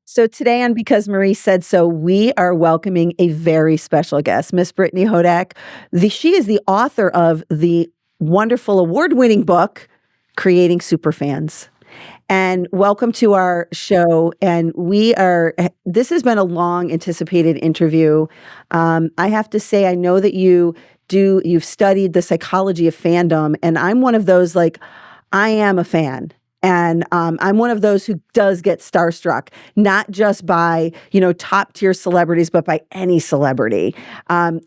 So today on Because Marie Said So, we are welcoming a very special guest, Miss Brittany Hodak. She is the author of the wonderful award-winning book, Creating Superfans. And welcome to our show. And this has been a long anticipated interview. I have to say, I know that you've studied the psychology of fandom, and I'm one of those, like, I am a fan. And I'm one of those who does get starstruck, not just by, top tier celebrities, but by any celebrity.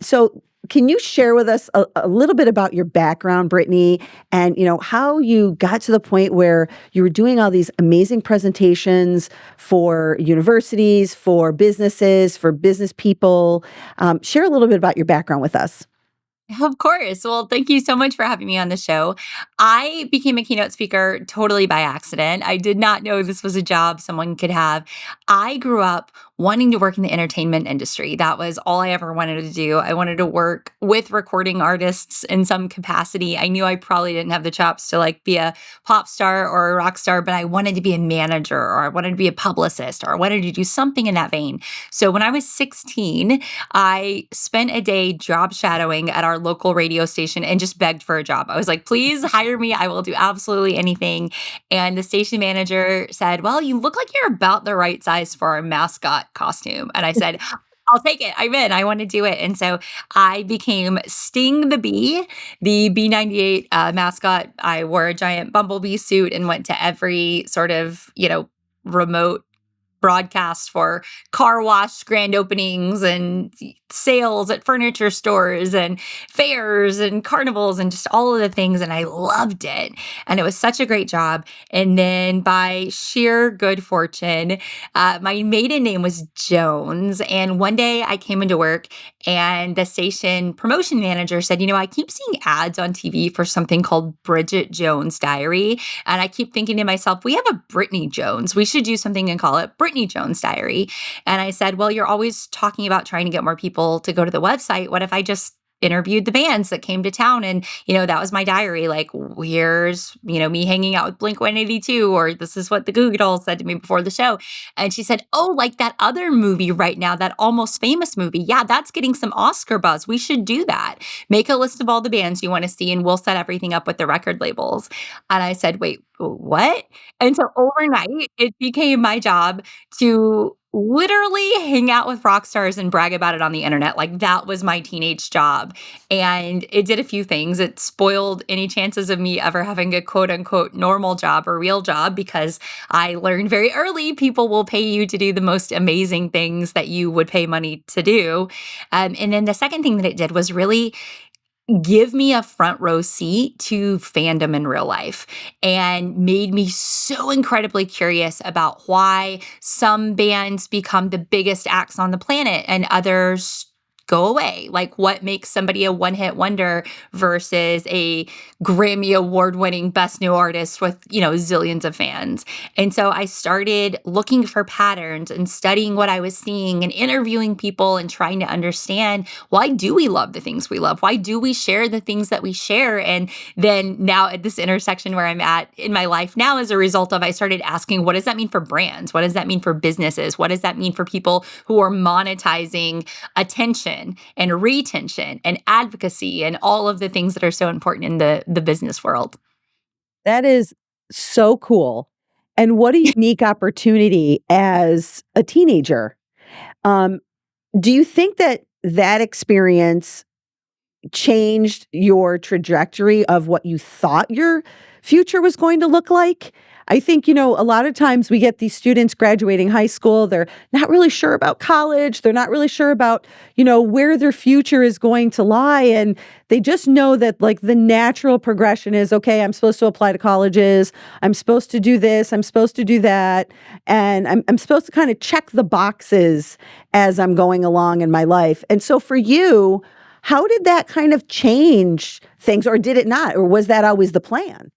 So can you share with us a little bit about your background, Brittany, and how you got to the point where you were doing all these amazing presentations for universities, for businesses, for business people? Share a little bit about your background with us. Of course. Well, thank you so much for having me on the show. I became a keynote speaker totally by accident. I did not know this was a job someone could have. I grew up wanting to work in the entertainment industry. That was all I ever wanted to do. I wanted to work with recording artists in some capacity. I knew I probably didn't have the chops to be a pop star or a rock star, but I wanted to be a manager or I wanted to be a publicist or I wanted to do something in that vein. So when I was 16, I spent a day job shadowing at our local radio station and just begged for a job. I was like, please hire me. I will do absolutely anything. And the station manager said, well, you look like you're about the right size for our mascot costume. And I said, I'll take it. I'm in. I want to do it. And so I became Sting the Bee, the B98 mascot. I wore a giant bumblebee suit and went to every sort of, remote broadcast for car wash grand openings and sales at furniture stores and fairs and carnivals and just all of the things. And I loved it. And it was such a great job. And then by sheer good fortune, my maiden name was Jones. And one day I came into work and the station promotion manager said, I keep seeing ads on TV for something called Bridget Jones' Diary. And I keep thinking to myself, we have a Brittany Jones. We should do something and call it Brittany Jones' Diary. And I said, well, you're always talking about trying to get more people to go to the website. What if I just interviewed the bands that came to town? And, that was my diary. Like, here's, me hanging out with Blink 182, or this is what the Goo Goo Dolls said to me before the show. And she said, oh, like that other movie right now, that Almost Famous movie. Yeah, that's getting some Oscar buzz. We should do that. Make a list of all the bands you want to see and we'll set everything up with the record labels. And I said, wait, what? And so overnight, it became my job to literally hang out with rock stars and brag about it on the internet. Like that was my teenage job. And it did a few things. It spoiled any chances of me ever having a quote unquote normal job or real job because I learned very early people will pay you to do the most amazing things that you would pay money to do. And then the second thing that it did was really give me a front row seat to fandom in real life and made me so incredibly curious about why some bands become the biggest acts on the planet and others go away. Like what makes somebody a one-hit wonder versus a Grammy award-winning best new artist with, zillions of fans. And so I started looking for patterns and studying what I was seeing and interviewing people and trying to understand, why do we love the things we love? Why do we share the things that we share? And then now at this intersection where I'm at in my life now, as a result of, I started asking, what does that mean for brands? What does that mean for businesses? What does that mean for people who are monetizing attention and retention and advocacy and all of the things that are so important in the business world? That is so cool. And what a unique opportunity as a teenager. Um, do you think that that experience changed your trajectory of what you thought your future was going to look like? I think, a lot of times we get these students graduating high school, they're not really sure about college, they're not really sure about, where their future is going to lie. And they just know that like the natural progression is, okay, I'm supposed to apply to colleges, I'm supposed to do this, I'm supposed to do that. And I'm supposed to kind of check the boxes as I'm going along in my life. And so for you, how did that kind of change things, or did it not? Or was that always the plan?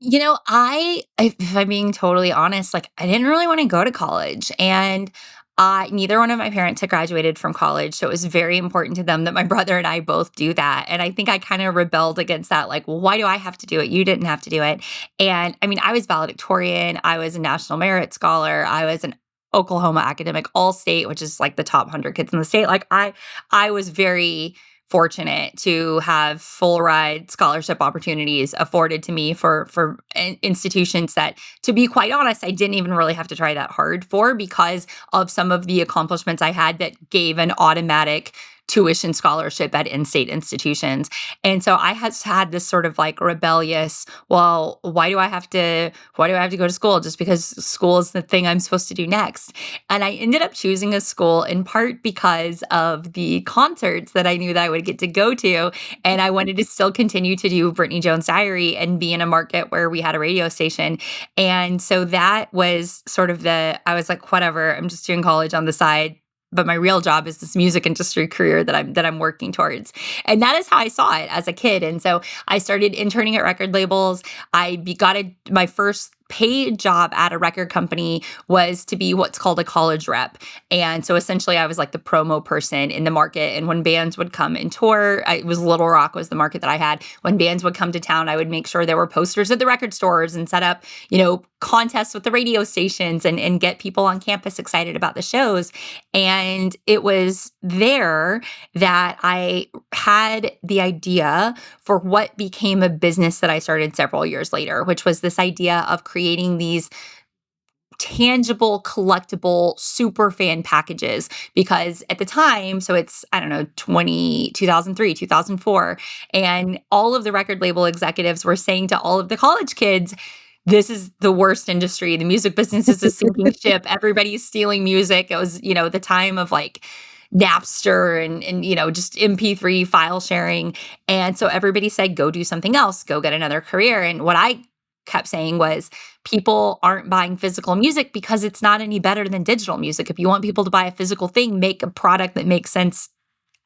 If I'm being totally honest, like I didn't really want to go to college, and neither one of my parents had graduated from college, so it was very important to them that my brother and I both do that. And I think I kind of rebelled against that, like, well, why do I have to do it? You didn't have to do it. And I mean, I was valedictorian, I was a national merit scholar, I was an Oklahoma Academic All-State, which is like the top 100 kids in the state. Like I was very fortunate to have full ride scholarship opportunities afforded to me for institutions that, to be quite honest, I didn't even really have to try that hard for, because of some of the accomplishments I had that gave an automatic tuition scholarship at in-state institutions. And so I has had this sort of like rebellious, well, why do I have to go to school just because school is the thing I'm supposed to do next? And I ended up choosing a school in part because of the concerts that I knew that I would get to go to. And I wanted to still continue to do Brittany Jones Diary and be in a market where we had a radio station. And so that was sort of I was like, whatever, I'm just doing college on the side. But my real job is this music industry career that I'm working towards. And that is how I saw it as a kid. And so I started interning at record labels. My first paid job at a record company was to be what's called a college rep. And so essentially I was like the promo person in the market. And when bands would come and tour, it was Little Rock was the market that I had. When bands would come to town, I would make sure there were posters at the record stores and set up, contests with the radio stations and get people on campus excited about the shows. And it was there that I had the idea for what became a business that I started several years later, which was this idea of creating these tangible, collectible super fan packages. Because at the time, so it's, I don't know, 2003, 2004, and all of the record label executives were saying to all of the college kids, this is the worst industry. The music business is a sinking ship. Everybody's stealing music. It was, the time of like Napster and just MP3 file sharing. And so everybody said, go do something else, go get another career. And what I kept saying was, people aren't buying physical music because it's not any better than digital music. If you want people to buy a physical thing, make a product that makes sense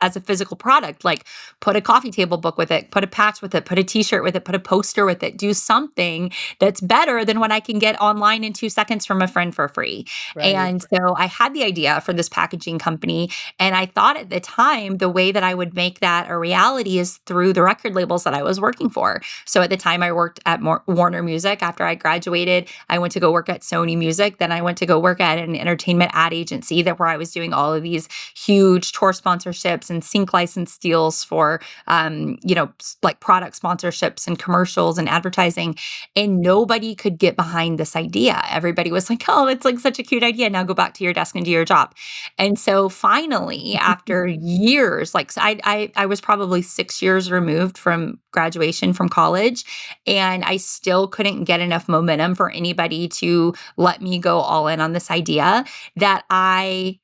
as a physical product, like put a coffee table book with it, put a patch with it, put a t-shirt with it, put a poster with it, do something that's better than what I can get online in 2 seconds from a friend for free. Right. And so I had the idea for this packaging company. And I thought at the time, the way that I would make that a reality is through the record labels that I was working for. So at the time I worked at Warner Music. After I graduated, I went to go work at Sony Music. Then I went to go work at an entertainment ad agency where I was doing all of these huge tour sponsorships and sync license deals for, like product sponsorships and commercials and advertising. And nobody could get behind this idea. Everybody was like, oh, it's like such a cute idea. Now go back to your desk and do your job. And so finally, after years, like I was probably 6 years removed from graduation from college, and I still couldn't get enough momentum for anybody to let me go all in on this idea, that I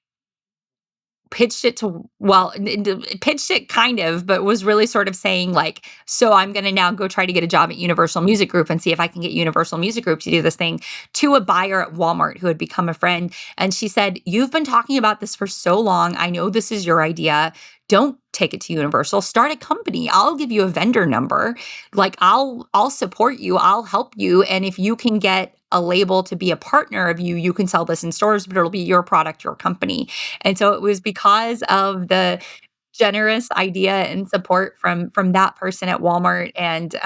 pitched it pitched it kind of, but was really sort of saying like, so I'm going to now go try to get a job at Universal Music Group and see if I can get Universal Music Group to do this thing, to a buyer at Walmart who had become a friend. And she said, you've been talking about this for so long. I know this is your idea. Don't take it to Universal. Start a company. I'll give you a vendor number. Like I'll support you. I'll help you. And if you can get a label to be a partner of you, you can sell this in stores, but it'll be your product, your company. And so it was because of the generous idea and support from that person at Walmart and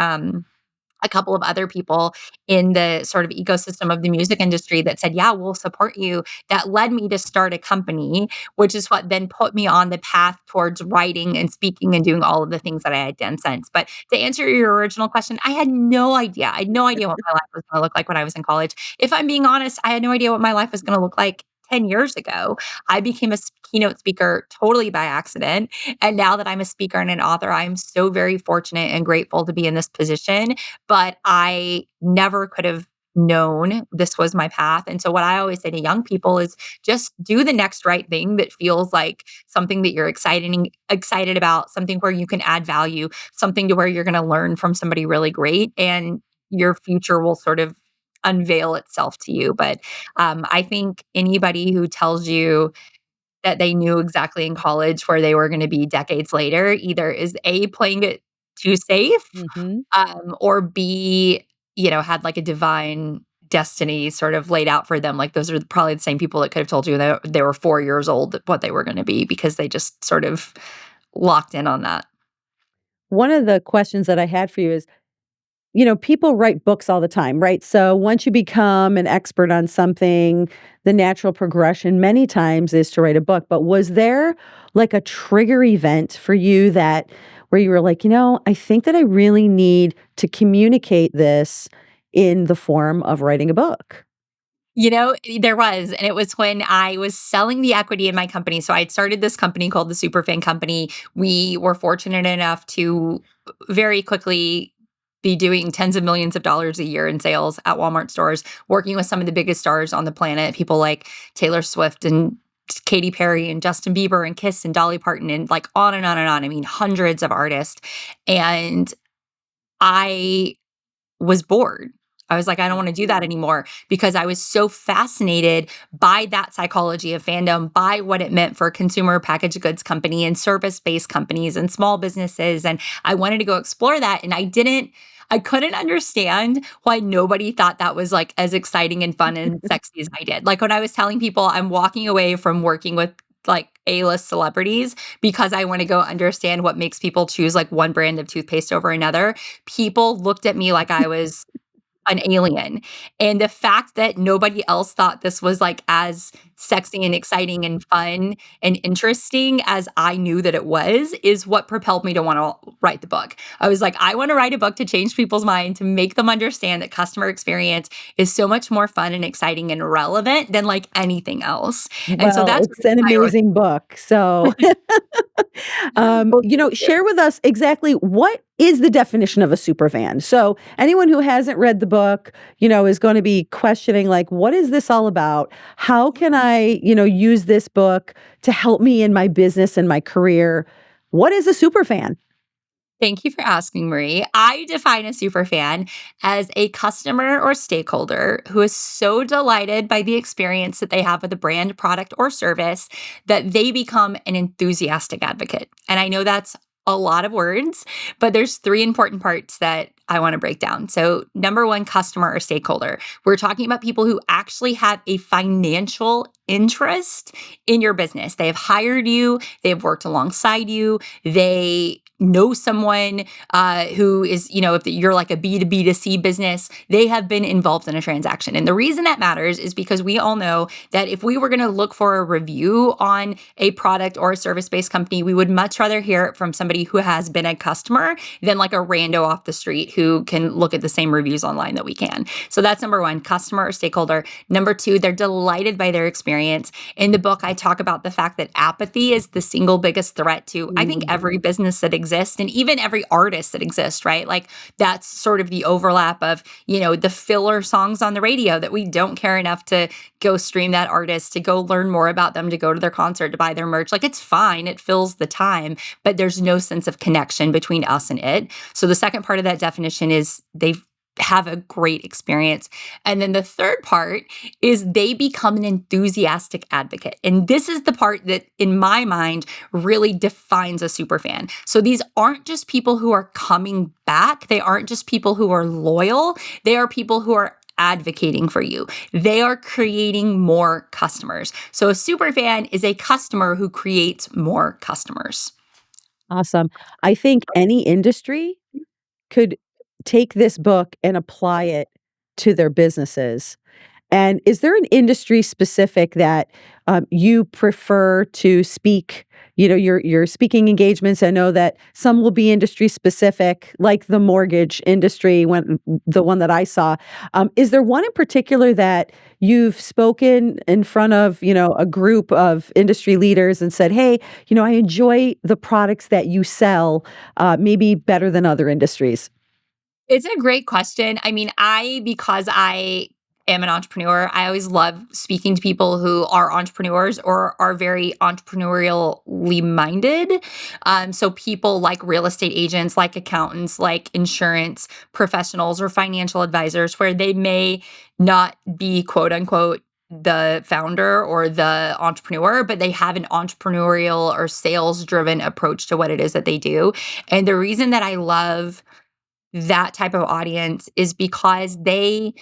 a couple of other people in the sort of ecosystem of the music industry that said, yeah, we'll support you, that led me to start a company, which is what then put me on the path towards writing and speaking and doing all of the things that I had done since. But to answer your original question, I had no idea. I had no idea what my life was going to look like when I was in college. If I'm being honest, I had no idea what my life was going to look like 10 years ago. I became a keynote speaker totally by accident. And now that I'm a speaker and an author, I'm so very fortunate and grateful to be in this position. But I never could have known this was my path. And so what I always say to young people is just do the next right thing that feels like something that you're excited about, something where you can add value, something to where you're going to learn from somebody really great, and your future will sort of unveil itself to you. But I think anybody who tells you that they knew exactly in college where they were going to be decades later either is A, playing it too safe, Mm-hmm. or B, had like a divine destiny sort of laid out for them. Like those are probably the same people that could have told you they were 4 years old what they were going to be, because they just sort of locked in on that. One of the questions that I had for you is, people write books all the time, right? So once you become an expert on something, the natural progression many times is to write a book. But was there like a trigger event for you that where you were like, I think that I really need to communicate this in the form of writing a book? There was, and it was when I was selling the equity in my company. So I'd started this company called the Superfan Company. We were fortunate enough to very quickly be doing tens of millions of dollars a year in sales at Walmart stores, working with some of the biggest stars on the planet, people like Taylor Swift and Katy Perry and Justin Bieber and Kiss and Dolly Parton and like on and on and on. I mean, hundreds of artists. And I was bored. I was like, I don't want to do that anymore because I was so fascinated by that psychology of fandom, by what it meant for consumer packaged goods company and service-based companies and small businesses. And I wanted to go explore that. And I couldn't understand why nobody thought that was like as exciting and fun and sexy as I did. Like when I was telling people I'm walking away from working with like A-list celebrities because I want to go understand what makes people choose like one brand of toothpaste over another. People looked at me like I was an alien. And the fact that nobody else thought this was like as sexy and exciting and fun and interesting as I knew that it was is what propelled me to want to write the book. I was like, I want to write a book to change people's mind, to make them understand that customer experience is so much more fun and exciting and relevant than like anything else. And so Well, that's it's an why I wrote. amazing book. So, Well, thank you. share with us exactly what is the definition of a super fan. So, anyone who hasn't read the book, is going to be questioning, like, what is this all about? How can I, use this book to help me in my business and my career? What is a super fan? Thank you for asking, Marie. I define a super fan as a customer or stakeholder who is so delighted by the experience that they have with a brand, product, or service that they become an enthusiastic advocate. And I know that's a lot of words, but there's three important parts that I want to break down. So, number one, customer or stakeholder. We're talking about people who actually have a financial interest in your business. They have hired you, they have worked alongside you, they know someone who is, if you're like a B2B to C business, they have been involved in a transaction. And the reason that matters is because we all know that if we were going to look for a review on a product or a service-based company, we would much rather hear it from somebody who has been a customer than like a rando off the street who can look at the same reviews online that we can. So that's number one, customer or stakeholder. Number two, they're delighted by their experience. In the book, I talk about the fact that apathy is the single biggest threat to, I think, every business that exists and even every artist that exists, right? Like that's sort of the overlap of, the filler songs on the radio that we don't care enough to go stream that artist, to go learn more about them, to go to their concert, to buy their merch. Like it's fine. It fills the time, but there's no sense of connection between us and it. So the second part of that definition is they have a great experience. And then the third part is they become an enthusiastic advocate. And this is the part that, in my mind, really defines a super fan. So these aren't just people who are coming back. They aren't just people who are loyal. They are people who are advocating for you. They are creating more customers. So a super fan is a customer who creates more customers. Awesome. I think any industry could take this book and apply it to their businesses. And is there an industry specific that you prefer to speak? Your speaking engagements. I know that some will be industry specific, like the mortgage industry, when the one that I saw. Is there one in particular that you've spoken in front of, a group of industry leaders and said, "Hey, I enjoy the products that you sell, maybe better than other industries." It's a great question. I mean, because I am an entrepreneur, I always love speaking to people who are entrepreneurs or are very entrepreneurially minded. So people like real estate agents, like accountants, like insurance professionals or financial advisors, where they may not be quote unquote the founder or the entrepreneur, but they have an entrepreneurial or sales driven approach to what it is that they do. And the reason that I love that type of audience is because they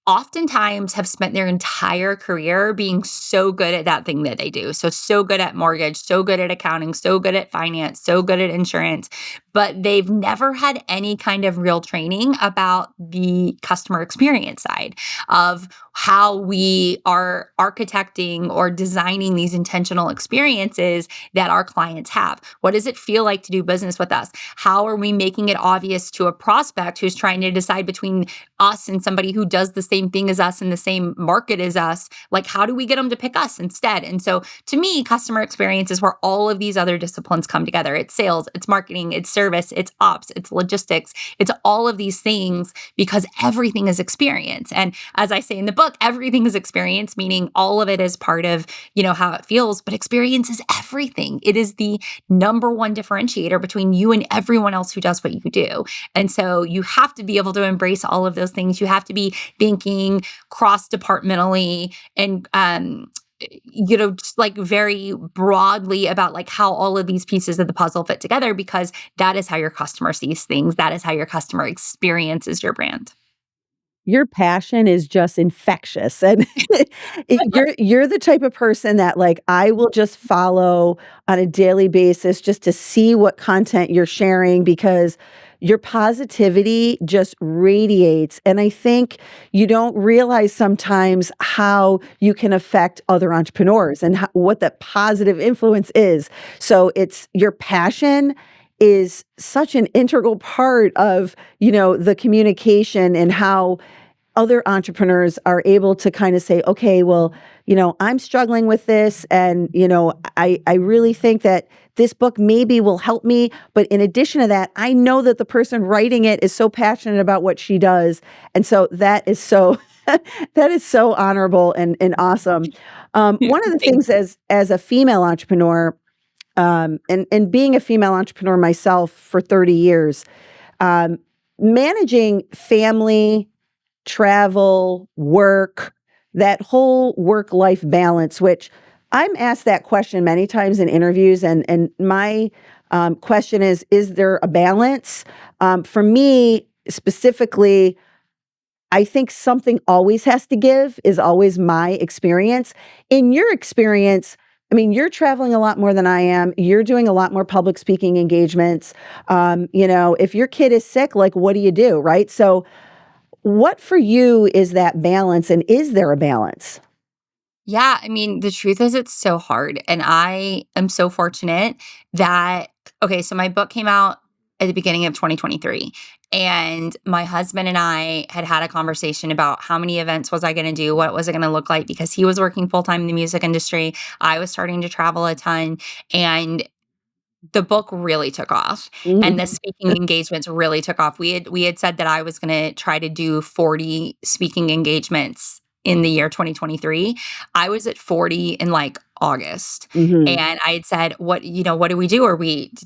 oftentimes have spent their entire career being so good at that thing that they do. So good at mortgage, so good at accounting, so good at finance, so good at insurance, but they've never had any kind of real training about the customer experience side of how we are architecting or designing these intentional experiences that our clients have. What does it feel like to do business with us? How are we making it obvious to a prospect who's trying to decide between us and somebody who does the same thing as us in the same market as us? Like, how do we get them to pick us instead? And so to me, customer experience is where all of these other disciplines come together. It's sales, it's marketing, it's service, it's ops, it's logistics, it's all of these things because everything is experience. And as I say in the book, everything is experience, meaning all of it is part of, how it feels, but experience is everything. It is the number one differentiator between you and everyone else who does what you do. And so you have to be able to embrace all of those things. You have to be thinking cross-departmentally and just like very broadly about like how all of these pieces of the puzzle fit together, because that is how your customer sees things. That is how your customer experiences your brand. Your passion is just infectious, and you're the type of person that, like, I will just follow on a daily basis just to see what content you're sharing because your positivity just radiates, and I think you don't realize sometimes how you can affect other entrepreneurs and what that positive influence is. So it's your passion is such an integral part of, the communication and how other entrepreneurs are able to kind of say, okay, well, I'm struggling with this. And, I really think that this book maybe will help me. But in addition to that, I know that the person writing it is so passionate about what she does. And so that is so, that is so honorable and awesome. One of the Thank things as a female entrepreneur, and being a female entrepreneur myself for 30 years, managing family, travel, work, that whole work-life balance, which I'm asked that question many times in interviews, and my question is there a balance? For me, specifically, I think something always has to give is always my experience. In your experience, I mean, you're traveling a lot more than I am. You're doing a lot more public speaking engagements. If your kid is sick, like, what do you do, right? So what for you is that balance, and is there a balance? Yeah, I mean, the truth is it's so hard. And I am so fortunate that, okay, so my book came out at the beginning of 2023. And my husband and I had a conversation about how many events was I going to do? What was it going to look like? Because he was working full time in the music industry. I was starting to travel a ton. And the book really took off and the Mhm. speaking engagements really took off. We had said that I was going to try to do 40 speaking engagements in the year 2023. I was at 40 in like August. Mhm. And I had said, what do we do?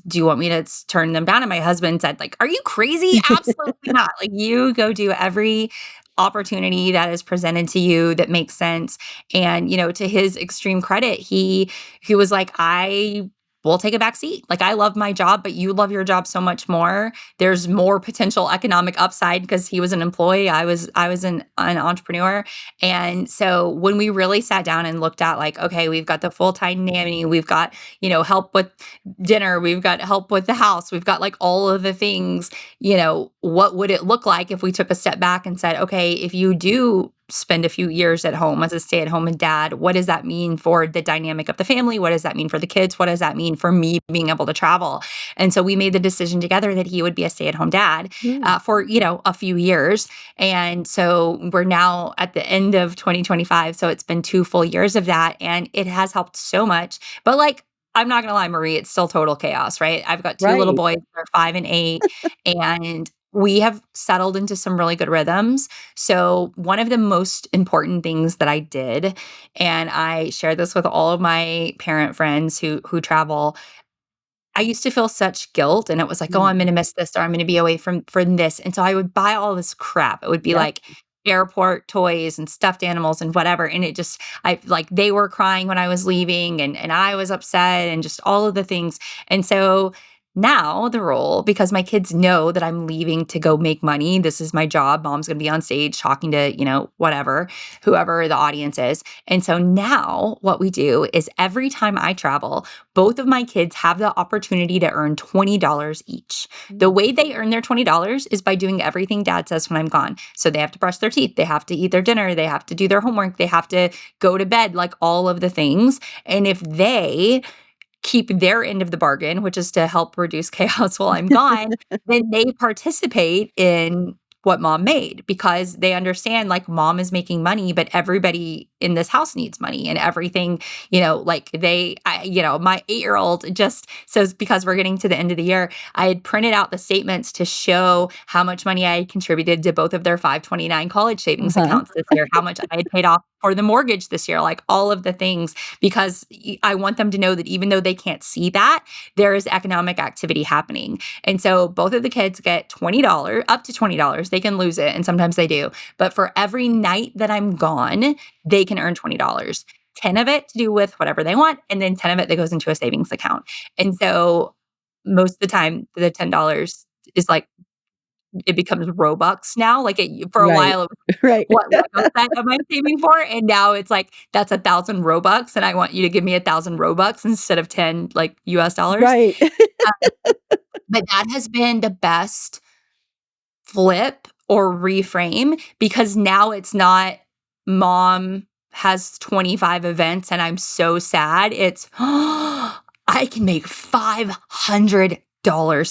Do you want me to turn them down? And my husband said, like, are you crazy? Absolutely not. Like, you go do every opportunity that is presented to you that makes sense. And, to his extreme credit, he was like, I will take a back seat. Like, I love my job, but you love your job so much more. There's more potential economic upside because he was an employee. I was an entrepreneur. And so when we really sat down and looked at like, okay, we've got the full-time nanny, we've got, help with dinner, we've got help with the house, we've got like all of the things, what would it look like if we took a step back and said, okay, if you do spend a few years at home as a stay-at-home dad, what does that mean for the dynamic of the family? What does that mean for the kids? What does that mean for me being able to travel? And so we made the decision together that he would be a stay-at-home dad Mm. for, a few years. And so we're now at the end of 2025. So it's been 2 full years of that. And it has helped so much. But like, I'm not going to lie, Marie, it's still total chaos, right? I've got 2 little Right. boys, they're 5 and 8, and we have settled into some really good rhythms. So one of the most important things that I did, and I share this with all of my parent friends who travel, I used to feel such guilt, and it was like, "Oh, Mm. I'm gonna miss this, or I'm gonna be away from this." And so I would buy all this crap. It would be Yep. like airport toys and stuffed animals and whatever. And it just I like they were crying when I was leaving and I was upset and just all of the things. And so Now the role, because my kids know that I'm leaving to go make money, this is my job. Mom's going to be on stage talking to, whatever, whoever the audience is. And so now what we do is every time I travel, both of my kids have the opportunity to earn $20 each. The way they earn their $20 is by doing everything dad says when I'm gone. So they have to brush their teeth, they have to eat their dinner, they have to do their homework, they have to go to bed, like all of the things. And if they keep their end of the bargain, which is to help reduce chaos while I'm gone, then they participate in what mom made because they understand like mom is making money, but everybody in this house needs money and everything, my 8-year-old just says, because we're getting to the end of the year, I had printed out the statements to show how much money I had contributed to both of their 529 college savings accounts this year, how much I had paid off for the mortgage this year, like all of the things, because I want them to know that even though they can't see that, there is economic activity happening. And so both of the kids get $20, up to $20. They can lose it, and sometimes they do. But for every night that I'm gone, they can earn $20. 10 of it to do with whatever they want, and then 10 of it that goes into a savings account. And so most of the time, the $10 is like, it becomes Robux now. Like for a Right. while, it was Right. what Lego set am I saving for? And now it's like, that's 1,000 Robux, and I want you to give me 1,000 Robux instead of 10 like US dollars. Right. But that has been the best flip or reframe because now it's not mom has 25 events and I'm so sad. It's I can make $500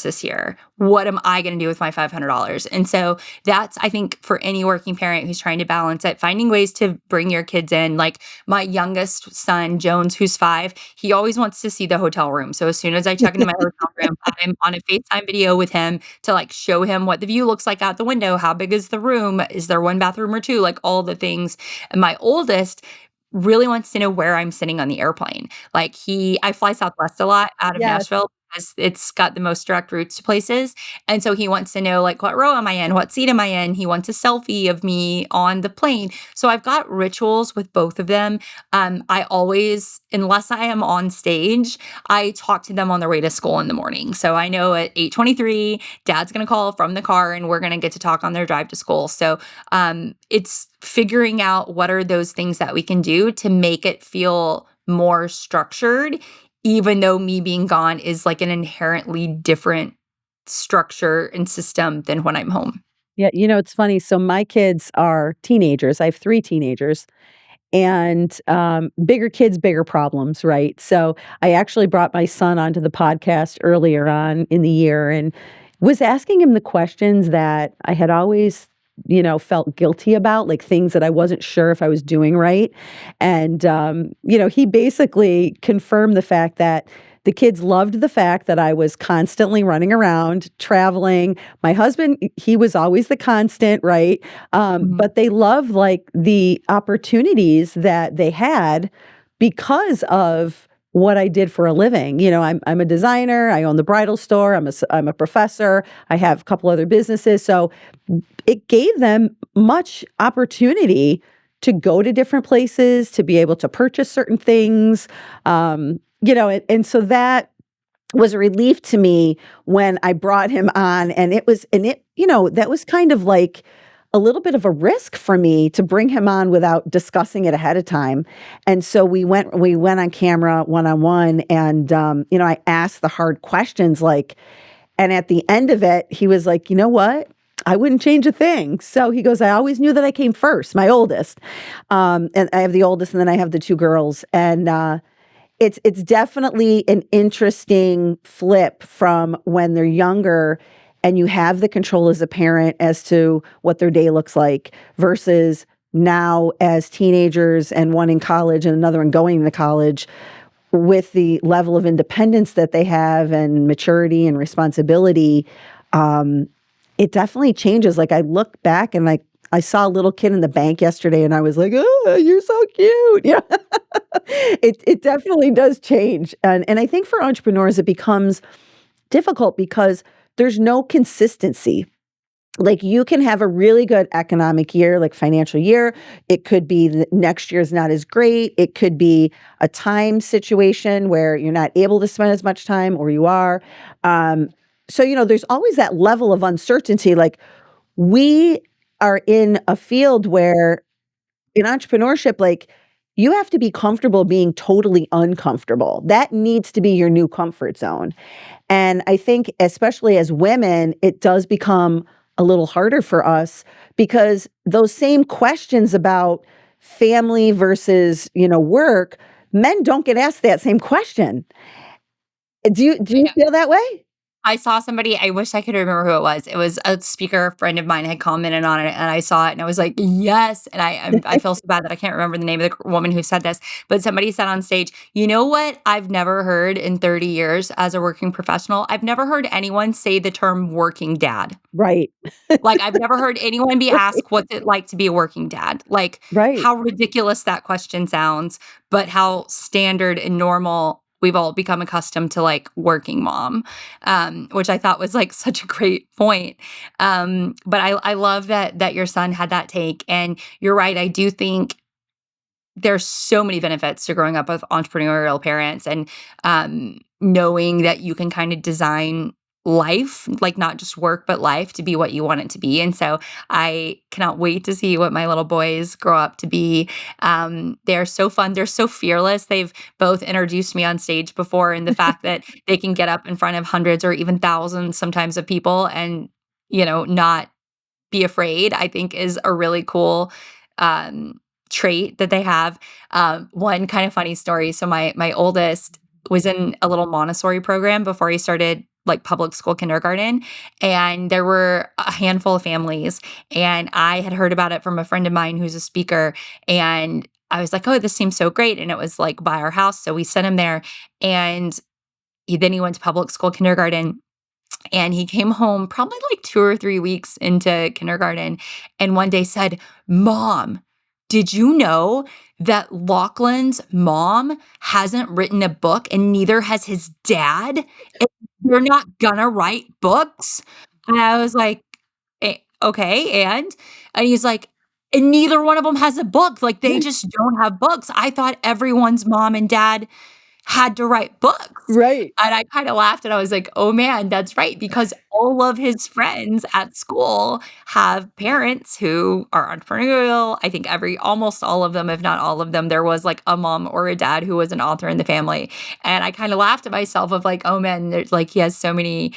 this year. What am I going to do with my $500? And so that's, I think, for any working parent who's trying to balance it, finding ways to bring your kids in. Like my youngest son, Jones, who's 5, he always wants to see the hotel room. So as soon as I check into my hotel room, I'm on a FaceTime video with him to like show him what the view looks like out the window. How big is the room? Is there one bathroom or two? Like all the things. And my oldest really wants to know where I'm sitting on the airplane. Like I fly Southwest a lot out of Yes. Nashville because it's got the most direct routes to places. And so he wants to know like, what row am I in? What seat am I in? He wants a selfie of me on the plane. So I've got rituals with both of them. I always, unless I am on stage, I talk to them on their way to school in the morning. So I know at 8:23, dad's going to call from the car and we're going to get to talk on their drive to school. So it's figuring out what are those things that we can do to make it feel more structured, even though me being gone is like an inherently different structure and system than when I'm home. Yeah, it's funny. So my kids are teenagers. I have 3 teenagers. And bigger kids, bigger problems, right? So I actually brought my son onto the podcast earlier on in the year and was asking him the questions that I had always, felt guilty about, like things that I wasn't sure if I was doing right. And, he basically confirmed the fact that the kids loved the fact that I was constantly running around, traveling. My husband, he was always the constant, right? Mhm. But they loved like the opportunities that they had because of what I did for a living. I'm a designer. I own the bridal store. I'm a professor. I have a couple other businesses. So it gave them much opportunity to go to different places, to be able to purchase certain things. And so that was a relief to me when I brought him on, and that was kind of like a little bit of a risk for me to bring him on without discussing it ahead of time. And so we went on camera one-on-one, and I asked the hard questions, and at the end of it, he was like, "You know what? I wouldn't change a thing." So he goes, "I always knew that I came first, my oldest." And I have the oldest, and then I have the 2 girls. And it's definitely an interesting flip from when they're younger and you have the control as a parent as to what their day looks like versus now as teenagers and one in college and another one going to college, with the level of independence that they have and maturity and responsibility. It definitely changes. Like I look back and I saw a little kid in the bank yesterday and I was like, "Oh, you're so cute." Yeah. It definitely does change. And I think for entrepreneurs it becomes difficult because there's no consistency. Like you can have a really good economic year, like financial year. It could be that next year's not as great. It could be a time situation where you're not able to spend as much time or you are. Um, so, there's always that level of uncertainty. Like we are in a field where in entrepreneurship, like you have to be comfortable being totally uncomfortable. That needs to be your new comfort zone. And I think, especially as women, it does become a little harder for us because those same questions about family versus, work, men don't get asked that same question. Do you feel that way? I saw somebody, I wish I could remember who it was. It was a speaker friend of mine had commented on it, and I saw it, and I was like, "Yes." And I feel so bad that I can't remember the name of the woman who said this, but somebody said on stage, "You know what I've never heard in 30 years as a working professional? I've never heard anyone say the term working dad." Right. Like, I've never heard anyone be asked, "What's it like to be a working dad?" Like, Right. how ridiculous that question sounds, but how standard and normal we've all become accustomed to, like, working mom, which I thought was, like, such a great point. But I love that your son had that take, and you're right, I do think there's so many benefits to growing up with entrepreneurial parents and knowing that you can kind of design life, like not just work, but life to be what you want it to be. And so I cannot wait to see what my little boys grow up to be. They're so fun. They're so fearless. They've both introduced me on stage before, and the fact that they can get up in front of hundreds or even thousands sometimes of people and, not be afraid, I think is a really cool um, trait that they have. One kind of funny story. So my oldest was in a little Montessori program before he started like public school kindergarten, and there were a handful of families, and I had heard about it from a friend of mine who's a speaker, and I was like, "Oh, this seems so great," and it was like by our house, so we sent him there, and then he went to public school kindergarten, and he came home probably like 2 or 3 weeks into kindergarten and one day said, "Mom, did you know that Lachlan's mom hasn't written a book and neither has his dad? And they're not gonna write books?" And I was like, Okay, and?" And he's like, "And neither one of them has a book, like, they just don't have books. I thought everyone's mom and dad had to write books." Right. And I kinda laughed and I was like, "Oh, man, that's right," because all of his friends at school have parents who are entrepreneurial. I think almost all of them, if not all of them, there was, like, a mom or a dad who was an author in the family, and I kinda laughed at myself of like, "Oh, man, there's like, he has so many,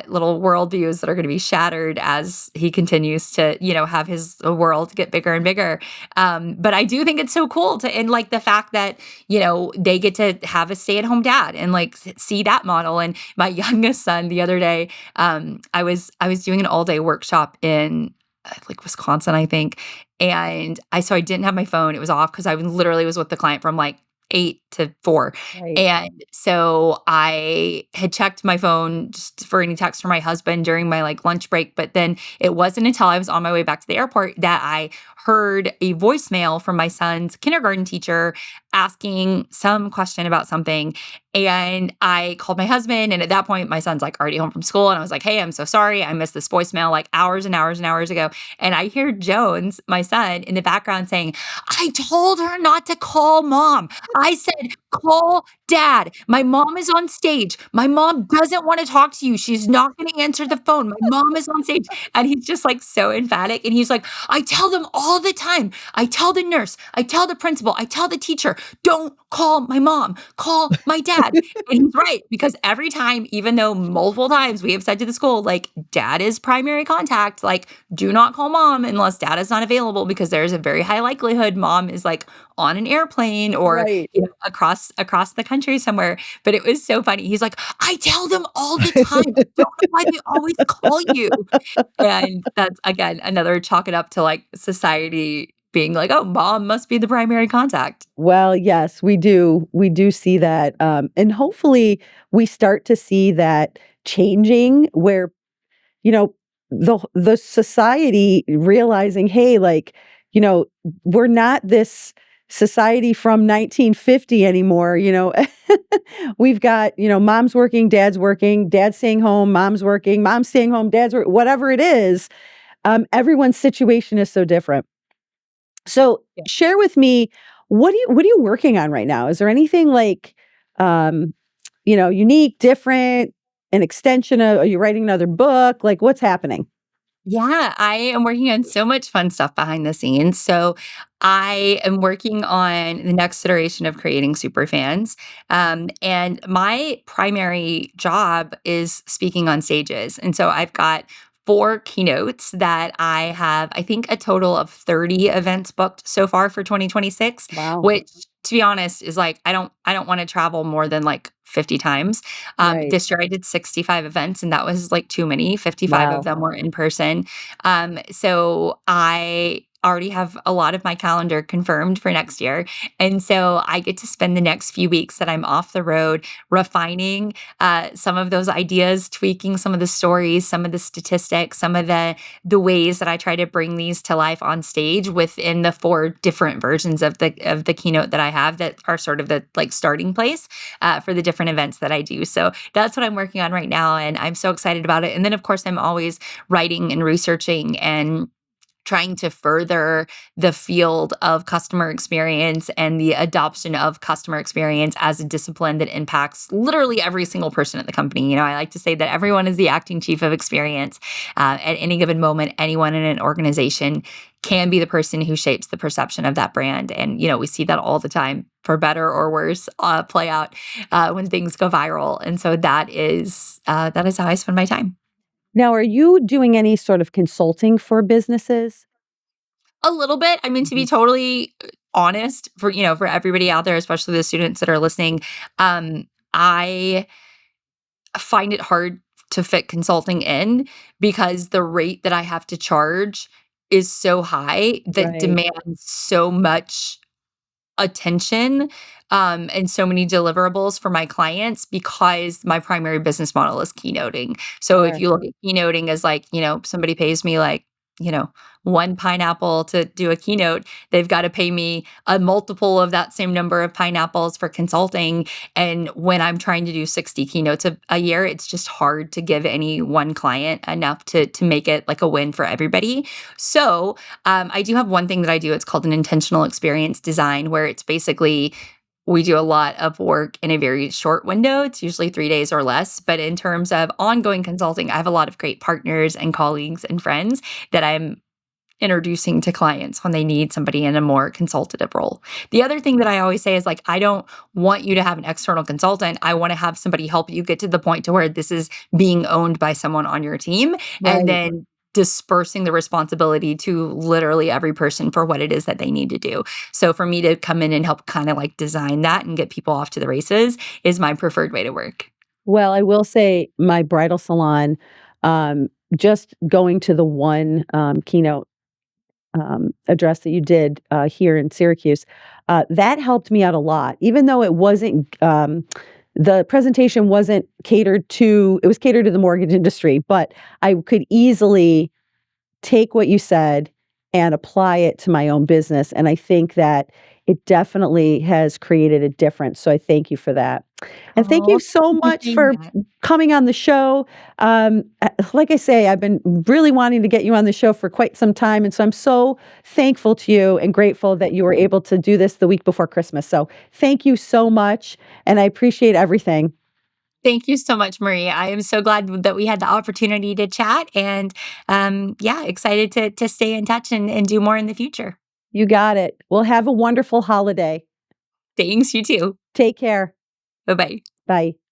little worldviews that are gonna be shattered as he continues to, have his world get bigger and bigger." But I do think it's so cool to and, like, the fact that they get to have a stay-at-home dad and like see that model. And my youngest son the other day, I was doing an all-day workshop in like Wisconsin, I think. And I didn't have my phone. It was off because I literally was with the client from like 8 to 4. Right. And so I had checked my phone just for any text from my husband during my like lunch break. But then it wasn't until I was on my way back to the airport that I heard a voicemail from my son's kindergarten teacher asking some question about something. And I called my husband. And at that point, my son's like already home from school. And I was like, "Hey, I'm so sorry. I missed this voicemail like hours and hours and hours ago." And I hear Jones, my son, in the background saying, "I told her not to call mom. I said, call dad. My mom is on stage. My mom doesn't want to talk to you. She's not going to answer the phone. My mom is on stage." And he's just like so emphatic. And he's like, "I tell them all the time. I tell the nurse, I tell the principal, I tell the teacher, don't call my mom, call my dad." And he's right, because every time, even though multiple times we have said to the school, like, dad is primary contact, like, do not call mom unless dad is not available, because there's a very high likelihood mom is like on an airplane or Right. across the country somewhere. But it was so funny. He's like, "I tell them all the time. I don't know why they always call you." And that's again another chalk it up to like society being like, "Oh, mom must be the primary contact." Well, yes, we do. We do see that. And hopefully we start to see that changing where, you know, the society realizing, hey, like, you know, we're not this society from 1950 anymore. We've got, mom's working, dad's staying home, mom's working, mom's staying home, whatever it is. Everyone's situation is so different. So share with me, what are you working on right now? Is there anything like, um, unique, different, an extension of, are you writing another book? Like what's happening? Yeah, I am working on so much fun stuff behind the scenes. So I am working on the next iteration of Creating Superfans. And my primary job is speaking on stages. And so I've got 4 keynotes that I have, I think, a total of 30 events booked so far for 2026, Wow. which to be honest is like I don't want to travel more than like 50 times. Right. This year I did 65 events and that was like too many. 55 of Wow. them were in person. So I already have a lot of my calendar confirmed for next year. And so I get to spend the next few weeks that I'm off the road refining some of those ideas, tweaking some of the stories, some of the statistics, some of the ways that I try to bring these to life on stage within the 4 different versions of the keynote that I have that are sort of the like starting place for the different events that I do. So that's what I'm working on right now, and I'm so excited about it. And then of course I'm always writing and researching and trying to further the field of customer experience and the adoption of customer experience as a discipline that impacts literally every single person at the company. I like to say that everyone is the acting chief of experience. At any given moment, anyone in an organization can be the person who shapes the perception of that brand. And, we see that all the time, for better or worse, play out when things go viral. And so that is how I spend my time. Now, are you doing any sort of consulting for businesses? A little bit. I mean, to be Mhm. totally honest, for everybody out there, especially the students that are listening, I find it hard to fit consulting in because the rate that I have to charge is so high that Right. demands so much attention, and so many deliverables for my clients because my primary business model is keynoting. So if Sure. you look at keynoting as like, somebody pays me like, you know, 1 pineapple to do a keynote, they've got to pay me a multiple of that same number of pineapples for consulting. And when I'm trying to do 60 keynotes a year, it's just hard to give any one client enough to make it like a win for everybody. So I do have one thing that I do. It's called an intentional experience design, where it's basically we do a lot of work in a very short window. It's usually 3 days or less. But in terms of ongoing consulting, I have a lot of great partners and colleagues and friends that I'm introducing to clients when they need somebody in a more consultative role. The other thing that I always say is like, I don't want you to have an external consultant. I want to have somebody help you get to the point to where this is being owned by someone on your team and Right. then dispersing the responsibility to literally every person for what it is that they need to do. So for me to come in and help kind of like design that and get people off to the races is my preferred way to work. Well, I will say my bridal salon, just going to the one, keynote, address that you did, here in Syracuse, that helped me out a lot. Even though the presentation wasn't catered to, it was catered to the mortgage industry, but I could easily take what you said and apply it to my own business. And I think that it definitely has created a difference. So I thank you for that. And thank you Oh, thank so you for much saying for that. coming on the show. Like I say, I've been really wanting to get you on the show for quite some time. And so I'm so thankful to you and grateful that you were able to do this the week before Christmas. So thank you so much. And I appreciate everything. Thank you so much, Marie. I am so glad that we had the opportunity to chat and yeah, excited to stay in touch and do more in the future. You got it. Well, have a wonderful holiday. Thanks, you too. Take care. Bye bye. Bye.